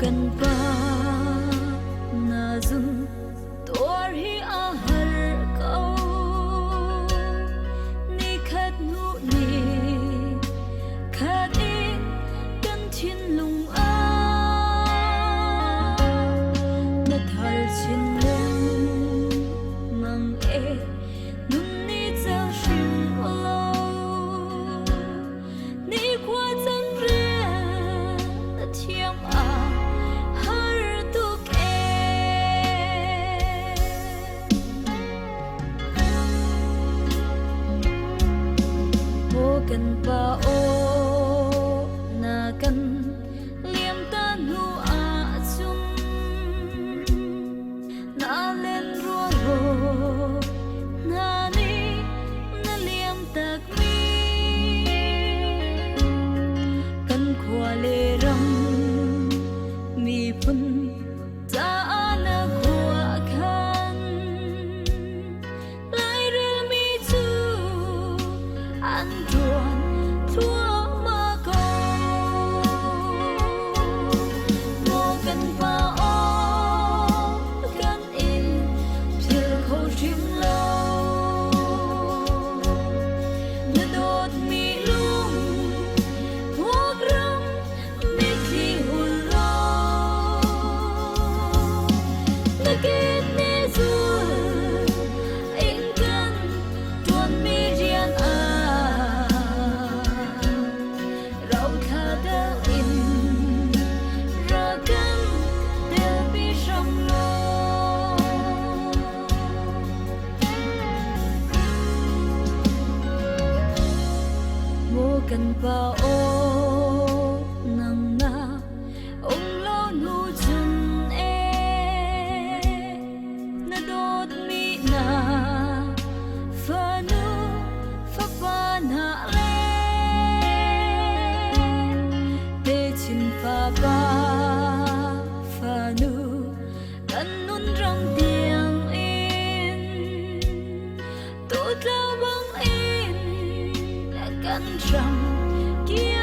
Gần ba na zum tor hi a har câu ni khát nu ni khát đi căn thiên lung a na thar chin lung mang e nung ni cha shin lo ni qua chân ria na thiam a gần ba ô na gần liêm ta nu a chung na lên rùa rô na ni na liêm tạc mi gần khoa lê râm mi phun ta na khoa khăn lại rê mi chu an gần ba ô nang na ông lo nu chân e na đốt mi na pha nu pha pha na le te chin pha pha nu kan nun rong tiang in tốt lao băng in kan trăng kia